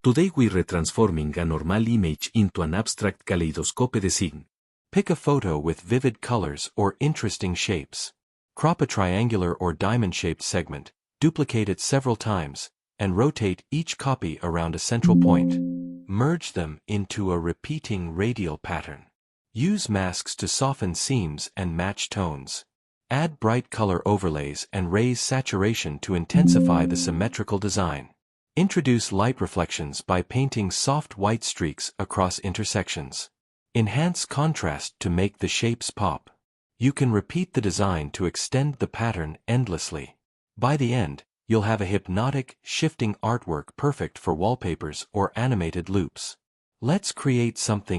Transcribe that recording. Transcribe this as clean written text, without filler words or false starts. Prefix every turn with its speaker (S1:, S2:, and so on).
S1: Today we retransforming a normal image into an abstract kaleidoscope design.
S2: Pick a photo with vivid colors or interesting shapes. Crop a triangular or diamond-shaped segment, duplicate it several times, and rotate each copy around a central point. Merge them into a repeating radial pattern. Use masks to soften seams and match tones. Add bright color overlays and raise saturation to intensify the symmetrical design. Introduce light reflections by painting soft white streaks across intersections. Enhance contrast to make the shapes pop. You can repeat the design to extend the pattern endlessly. By the end, you'll have a hypnotic, shifting artwork perfect for wallpapers or animated loops. Let's create something